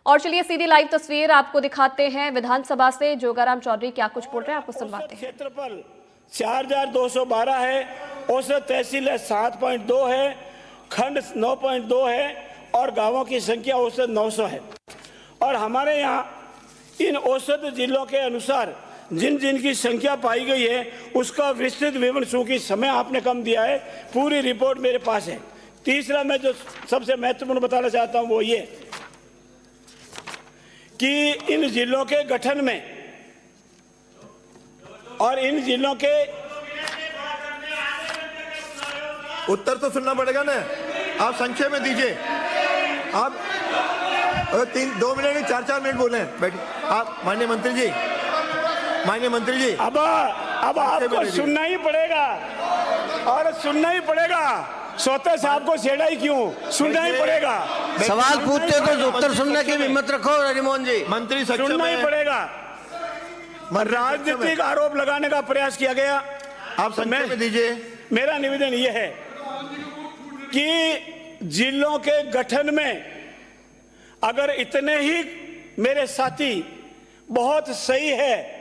और चलिए सीधी लाइव तस्वीर आपको दिखाते हैं विधानसभा से। जोगाराम चौधरी क्या कुछ बोल रहे हैं आपको सुनवाते हैं। क्षेत्रफल 4212 है, औसत तहसील है 7.2 है, खंड 9.2 है और गांवों की संख्या औसत 900 है। और हमारे यहाँ इन औसत जिलों के अनुसार जिन जिन की संख्या पाई गई है उसका विस्तृत विवरण, चूंकि समय आपने कम दिया है, पूरी रिपोर्ट मेरे पास है। तीसरा मैं जो सबसे महत्वपूर्ण बताना चाहता हूं वो ये कि इन जिलों के गठन में और इन जिलों के उत्तर तो सुनना पड़ेगा ना। आप संक्षेप में दीजिए। आप 2 मिनट नहीं 4 मिनट बोले बैठिए। आप माननीय मंत्री जी अब आपको सुनना ही पड़ेगा और सुनना ही पड़ेगा। सोते साहब को छेड़ा ही क्यों, सुनना ही पड़ेगा। सवाल पूछते तो उत्तर सुनने की हिम्मत रखो हरिमोहन जी। मंत्री सुनना ही पड़ेगा। राजनीतिक आरोप लगाने का प्रयास किया गया। आप संक्षेप में दीजिए। मेरा निवेदन यह है कि जिलों के गठन में अगर इतने ही मेरे साथी बहुत सही है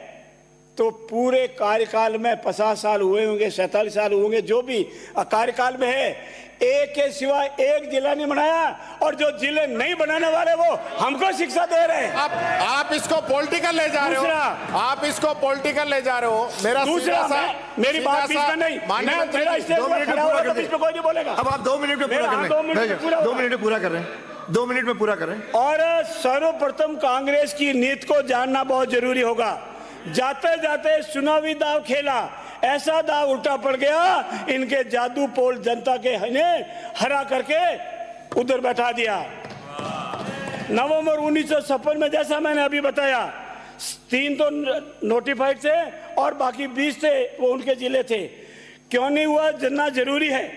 तो पूरे कार्यकाल में 50 साल हुए होंगे, 47 साल होंगे, जो भी कार्यकाल में है, एक के सिवा एक जिला नहीं बनाया। और जो जिले नहीं बनाने वाले वो हमको शिक्षा दे रहे हैं। आप इसको पॉलिटिकल ले जा रहे हो। आप इसको पॉलिटिकल ले जा रहे हो। मेरा दूसरा मेरी बात बीच में नहीं, मेरा स्टेज पर खड़ा हुआ तो बीच में कोई नहीं बोलेगा। अब आप 2 मिनट में पूरा कर रहे हैं। 2 मिनट में पूरा कर रहे हैं। 2 मिनट में पूरा कर रहे हैं। और सर्वप्रथम कांग्रेस की नीति को जानना बहुत जरूरी होगा। जाते जाते चुनावी दाव खेला, ऐसा दाव उल्टा पड़ गया, इनके जादू पोल जनता के हरा करके उधर बैठा दिया। नवंबर 1956 में जैसा मैंने अभी बताया 3 तो नोटिफाइड थे और बाकी 20 थे वो उनके जिले थे। क्यों नहीं हुआ जानना जरूरी है।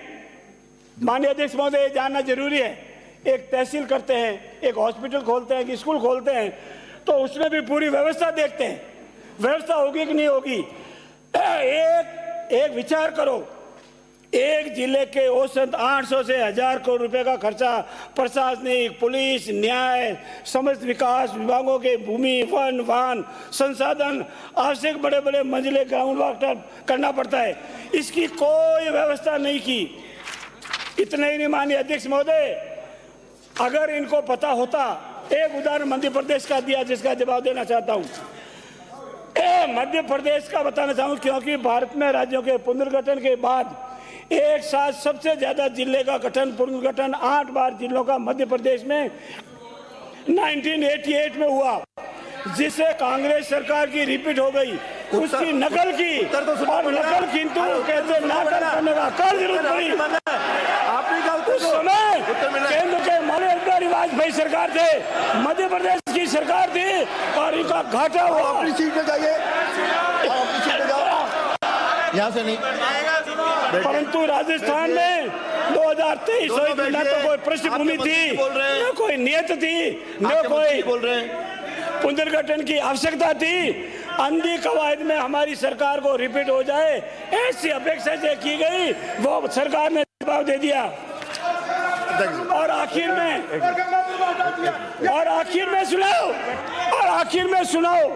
माननीय अध्यक्ष महोदय, जानना जरूरी है। एक तहसील करते हैं, एक हॉस्पिटल खोलते हैं, एक स्कूल खोलते हैं तो उसमें भी पूरी व्यवस्था देखते हैं, व्यवस्था होगी कि नहीं होगी। एक विचार करो, एक जिले के औसत 800 से 1000 करोड़ रुपए का खर्चा प्रशासनिक, पुलिस, न्याय, समस्त विकास विभागों के भूमि, वन, वाहन, संसाधन, आवश्यक बड़े बड़े मंजिले ग्राउंड वाटर करना पड़ता है। इसकी कोई व्यवस्था नहीं की। इतना ही नहीं, माननीय अध्यक्ष महोदय, अगर इनको पता होता, एक उदाहरण मध्य प्रदेश का दिया जिसका जवाब देना चाहता हूं। मध्य प्रदेश का बताना चाहूँ क्योंकि भारत में राज्यों के पुनर्गठन के बाद एक साथ सबसे ज्यादा जिले का गठन, पुनर्गठन 8 बार जिलों का मध्य प्रदेश में 1988 में हुआ, जिसे कांग्रेस सरकार की रिपीट हो गई, उसकी नकल की और नकल किंतु कहते नकल करने का कर जरूरत पड़ी। उस समय केंद्र के माननीय बिहारी वाजपेयी सरकार थे, मध्य प्रदेश की सरकार थी और इनका घाटा हुआ। अपनी सीट पे जाइए, अपनी सीट पे जाओ, यहाँ से नहीं। परंतु राजस्थान में 2023 न तो कोई पृष्ठभूमि थी, न कोई नियत थी, न कोई पुनर्गठन की आवश्यकता थी। अंधी कवायद में हमारी सरकार को रिपीट हो जाए ऐसी अपेक्षा से की गई, वो सरकार ने जवाब दे दिया। और आखिर में सुनाओ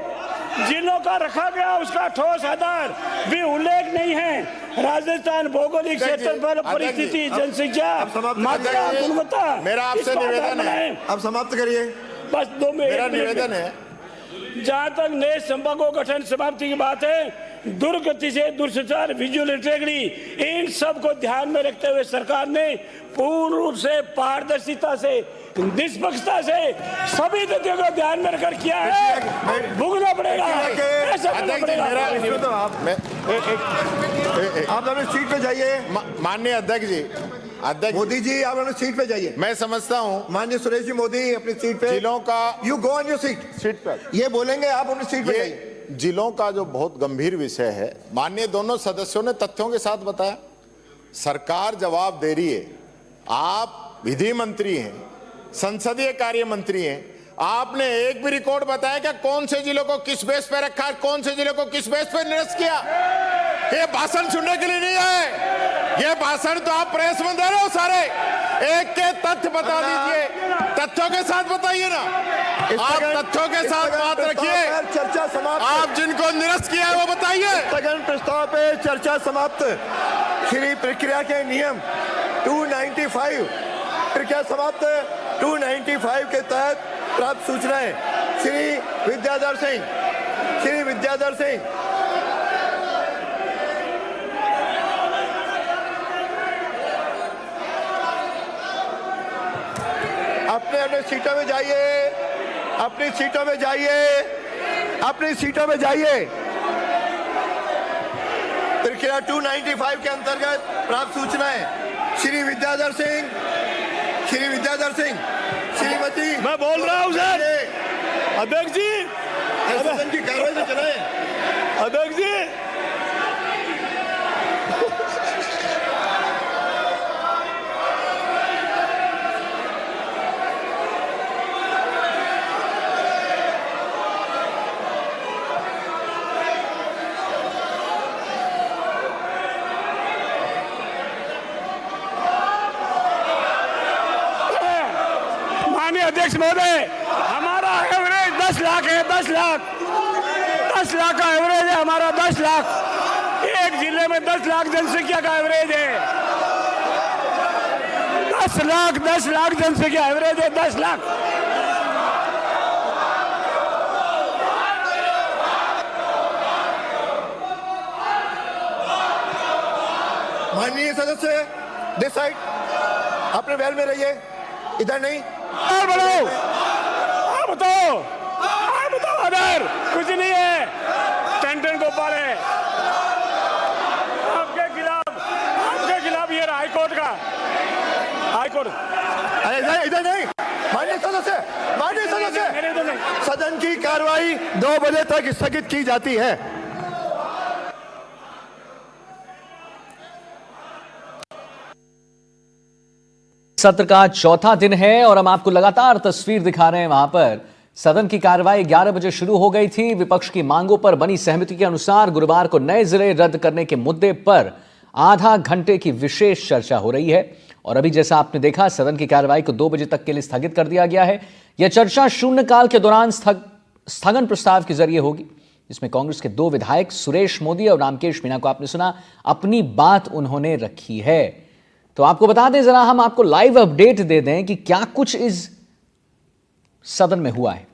जिलों का रखा गया उसका ठोस आधार भी उल्लेख नहीं है। राजस्थान भौगोलिक क्षेत्रफल, परिस्थिति, जनसंख्या, मात्रा, गुणवत्ता। मेरा आपसे निवेदन है, आप समाप्त करिए। बस 2 मिनट। मेरा निवेदन है, जहां तक नए संभागों गठन समाप्ति की बात है, दुर्गति से दुर्संचार, विजुअल इंटीग्रिटी, इन सब को ध्यान में रखते हुए सरकार ने पूर्ण रूप से पारदर्शिता से, निष्पक्षता से सभी तथ्यों को ध्यान में रखकर किया है। भुगतना पड़ेगा, ऐसा करना पड़ेगा। आप अपनी सीट पे जाइए। माननीय अध्यक्ष जी, मोदी जी आप अपनी सीट पे जाइए। मैं समझता हूं माननीय सुरेश जी मोदी अपनी सीट पे। जिलों का you go on your seat पर ये बोलेंगे, आप अपनी सीट पे जाइए। जिलों का जो बहुत गंभीर विषय है, माननीय दोनों सदस्यों ने तथ्यों के साथ बताया। सरकार जवाब दे रही है। आप विधि मंत्री हैं, संसदीय कार्य मंत्री हैं, आपने एक भी रिकॉर्ड बताया क्या कौन से जिलों को किस बेस पे रखा है, कौन से जिलों को किस बेस पे निरस्त किया? ये भाषण सुनने के लिए नहीं है, ये भाषण तो आप प्रेस में दे रहे हो। सारे एक के तथ्य बता दीजिए, तथ्यों के साथ बताइए ना। आप तथ्यों के साथ बात रखिए। चर्चा समाप्त। आप जिनको निरस्त किया है वो बताइए। स्थगन प्रस्ताव पे चर्चा समाप्त। श्री प्रक्रिया के नियम 295 प्रक्रिया समाप्त। 295 के तहत प्राप्त सूचनाएं श्री विद्याधर सिंह अपने अपने सीटों में जाइए, अपनी सीटों में जाइए। प्रक्रिया 295 के अंतर्गत प्राप्त सूचनाएं श्री विद्याधर सिंह, श्रीमती। मैं बोल रहा हूँ सर। अध्यक्ष जी, सदन की कार्रवाई से चलाएं। अध्यक्ष जी, माननीय अध्यक्ष महोदय, हमारा एवरेज 10 लाख है। 10 लाख का एवरेज है हमारा। 10 लाख एक जिले में 10 लाख जनसंख्या का एवरेज है। 10 लाख जनसंख्या एवरेज है। 10 लाख। माननीय सदस्य दिस साइड, अपने वेल में रहिए, इधर नहीं। और बताओ अदर कुछ नहीं है। टंडन गोपाल है आपके खिलाफ ये हाईकोर्ट का। अरे इधर नहीं। माननीय सदस्य, मेरे इधर नहीं। सदन की कार्रवाई 2 बजे तक स्थगित की जाती है। सत्र का चौथा दिन है और हम आपको लगातार तस्वीर दिखा रहे हैं। वहां पर सदन की कार्रवाई 11 बजे शुरू हो गई थी। विपक्ष की मांगों पर बनी सहमति के अनुसार गुरुवार को नए जिले रद्द करने के मुद्दे पर आधा घंटे की विशेष चर्चा हो रही है। और अभी जैसा आपने देखा, सदन की कार्रवाई को 2 बजे तक के लिए स्थगित कर दिया गया है। यह चर्चा शून्यकाल के दौरान स्थगन प्रस्ताव के जरिए होगी, जिसमें कांग्रेस के 2 विधायक सुरेश मोदी और रामकेश मीणा को आपने सुना, अपनी बात उन्होंने रखी है। तो आपको बता दें, जरा हम आपको लाइव अपडेट दे दें कि क्या कुछ इस सदन में हुआ है।